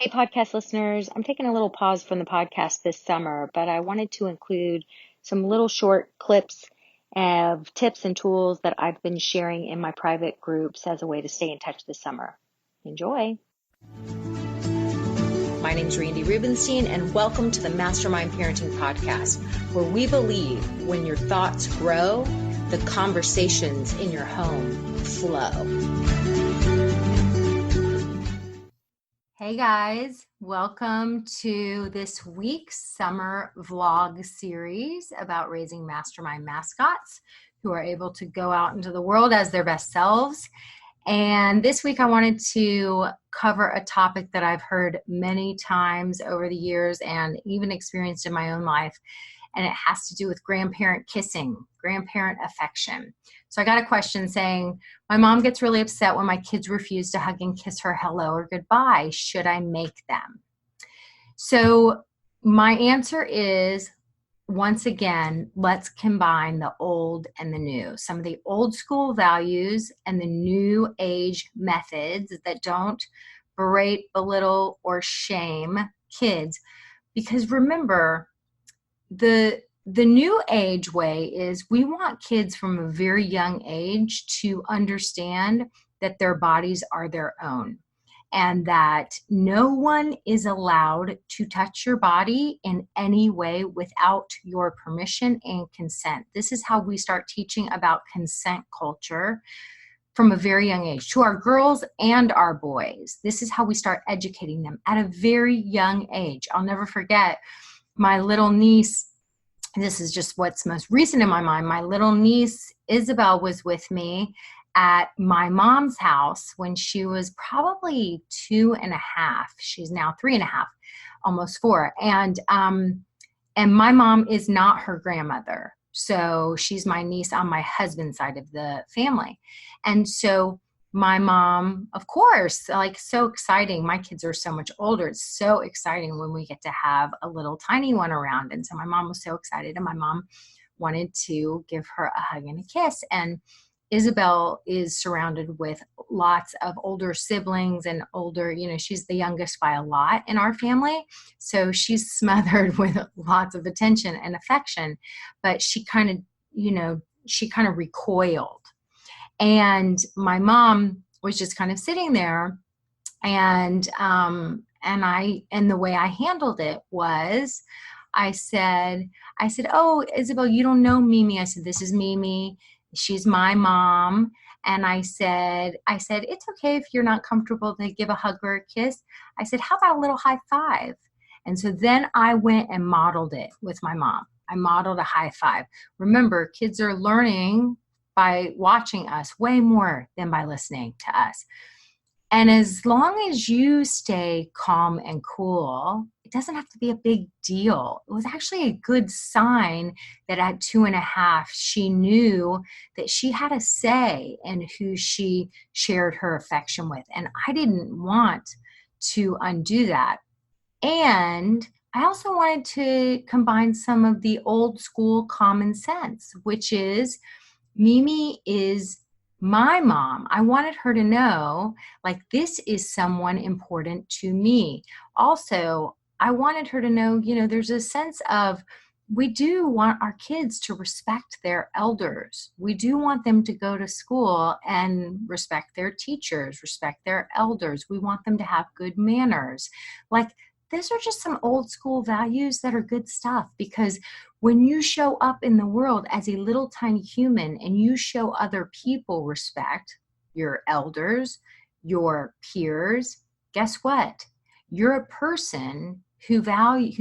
Hey, podcast listeners. I'm taking a little pause from the podcast this summer, but I wanted to include some little short clips of tips and tools that I've been sharing in my private groups as a way to stay in touch this summer. Enjoy. My name is Randy Rubenstein, and welcome to the Mastermind Parenting Podcast, where we believe when your thoughts grow, the conversations in your home flow. Hey guys, welcome to this week's summer vlog series about raising mastermind mascots who are able to go out into the world as their best selves. And this week I wanted to cover a topic that I've heard many times over the years and even experienced in my own life. And it has to do with grandparent kissing, grandparent affection. So I got a question saying, my mom gets really upset when my kids refuse to hug and kiss her hello or goodbye. Should I make them? So my answer is, once again, let's combine the old and the new. Some of the old school values and the new age methods that don't berate, belittle, or shame kids. Because remember, the new age way is we want kids from a very young age to understand that their bodies are their own and that no one is allowed to touch your body in any way without your permission and consent. This is how we start teaching about consent culture from a very young age to our girls and our boys. This is how we start educating them at a very young age. I'll never forget my little niece. This is just what's most recent in my mind. My little niece, Isabel, was with me at my mom's house when she was probably 2.5. She's now 3.5, almost 4. And my mom is not her grandmother. So she's my niece on my husband's side of the family. And so my mom, of course, like, so exciting. My kids are so much older. It's so exciting when we get to have a little tiny one around. And so my mom was so excited, and my mom wanted to give her a hug and a kiss. And Isabel is surrounded with lots of older siblings and older, she's the youngest by a lot in our family. So she's smothered with lots of attention and affection, but she kind of recoiled. And my mom was just kind of sitting there, and the way I handled it was I said, "Oh, Isabel, you don't know Mimi." I said, "This is Mimi. She's my mom." And I said, "It's okay if you're not comfortable to give a hug or a kiss." I said, "How about a little high five?" And so then I went and modeled it with my mom. I modeled a high five. Remember, kids are learning by watching us way more than by listening to us. And as long as you stay calm and cool, it doesn't have to be a big deal. It was actually a good sign that at 2.5, she knew that she had a say in who she shared her affection with. And I didn't want to undo that. And I also wanted to combine some of the old school common sense, which is Mimi is my mom. I wanted her to know, like, this is someone important to me. Also, I wanted her to know, there's a sense of, we do want our kids to respect their elders. We do want them to go to school and respect their teachers, respect their elders. We want them to have good manners. Like, these are just some old school values that are good stuff, because when you show up in the world as a little tiny human and you show other people respect, your elders, your peers, guess what? You're a person who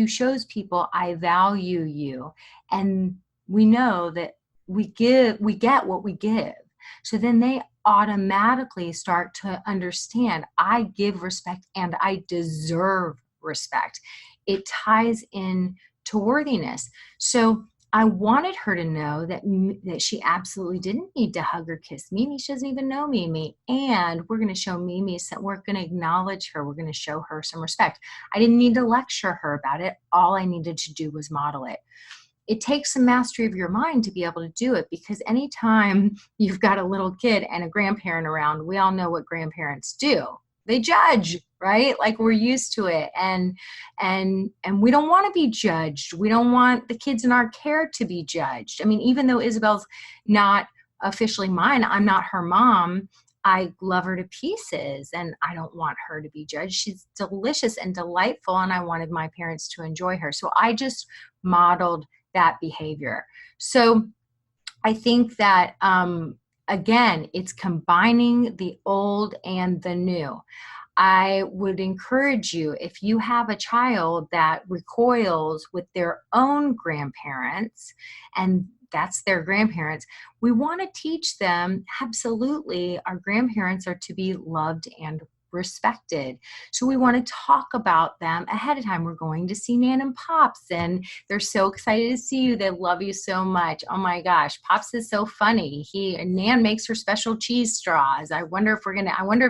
shows people, I value you. And we know that we get what we give. So then they automatically start to understand, I give respect and I deserve respect. It ties in to worthiness. So I wanted her to know that she absolutely didn't need to hug or kiss Mimi. She doesn't even know Mimi. And we're going to show Mimi, we're going to acknowledge her. We're going to show her some respect. I didn't need to lecture her about it. All I needed to do was model it. It takes some mastery of your mind to be able to do it, because anytime you've got a little kid and a grandparent around, we all know what grandparents do. they judge, right? Like we're used to it. And we don't want to be judged. We don't want the kids in our care to be judged. I mean, even though Isabel's not officially mine, I'm not her mom, I love her to pieces and I don't want her to be judged. She's delicious and delightful and I wanted my parents to enjoy her. So I just modeled that behavior. So I think that, again, it's combining the old and the new. I would encourage you, if you have a child that recoils with their own grandparents, and that's their grandparents, we want to teach them, absolutely, our grandparents are to be loved and respected. So we want to talk about them ahead of time. We're going to see Nan and Pops and they're so excited to see you. They love you so much. Oh my gosh, Pops is so funny. Nan makes her special cheese straws. I wonder if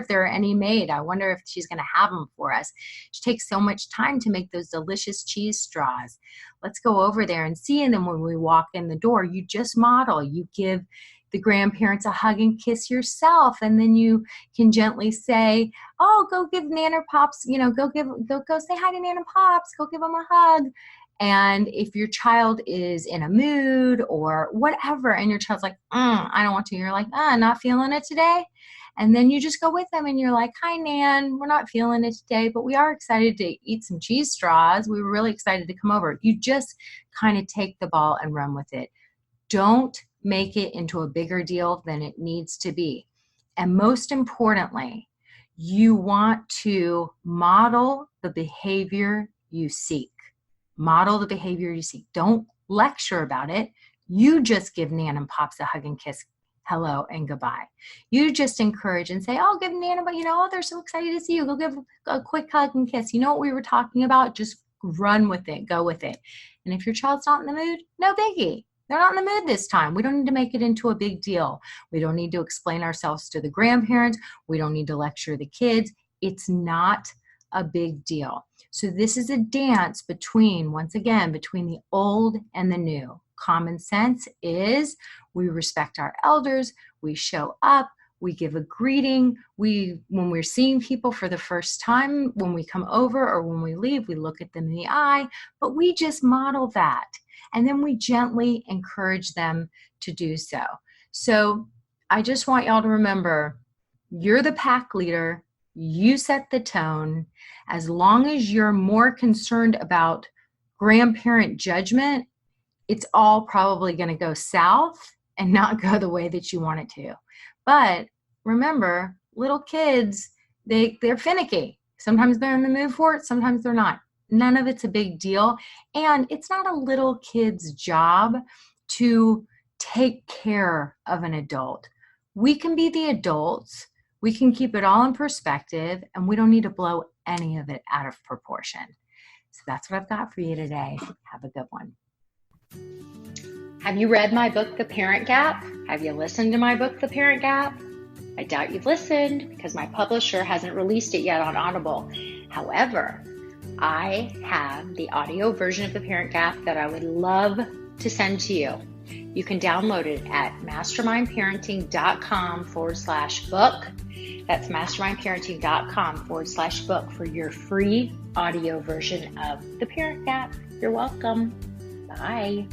there are any made. I wonder if she's going to have them for us. She takes so much time to make those delicious cheese straws. Let's go over there and see. And then when we walk in the door, you just model. You give the grandparents a hug and kiss yourself. And then you can gently say, oh, go give Nan or Pops, go say hi to Nan and Pops, go give them a hug. And if your child is in a mood or whatever, and your child's like, I don't want to, you're like, not feeling it today. And then you just go with them and you're like, hi, Nan, we're not feeling it today, but we are excited to eat some cheese straws. We were really excited to come over. You just kind of take the ball and run with it. Don't make it into a bigger deal than it needs to be. And most importantly, you want to model the behavior you seek. Model the behavior you seek. Don't lecture about it. You just give Nan and Pops a hug and kiss, hello and goodbye. You just encourage and say, oh, give Nan and they're so excited to see you. Go give a quick hug and kiss. You know what we were talking about? Just run with it. Go with it. And if your child's not in the mood, no biggie. They're not in the mood this time. We don't need to make it into a big deal. We don't need to explain ourselves to the grandparents. We don't need to lecture the kids. It's not a big deal. So this is a dance between the old and the new. Common sense is we respect our elders, we show up, we give a greeting. When we're seeing people for the first time, when we come over or when we leave, we look at them in the eye, but we just model that. And then we gently encourage them to do so. So I just want y'all to remember, you're the pack leader. You set the tone. As long as you're more concerned about grandparent judgment, it's all probably going to go south and not go the way that you want it to. But remember, little kids, they're finicky. Sometimes they're in the mood for it. Sometimes they're not. None of it's a big deal. And it's not a little kid's job to take care of an adult. We can be the adults. We can keep it all in perspective, and we don't need to blow any of it out of proportion. So that's what I've got for you today. Have a good one. Have you read my book, The Parent Gap? Have you listened to my book, The Parent Gap? I doubt you've listened because my publisher hasn't released it yet on Audible. However, I have the audio version of The Parent Gap that I would love to send to you. You can download it at mastermindparenting.com/book. That's mastermindparenting.com/book for your free audio version of The Parent Gap. You're welcome. Bye.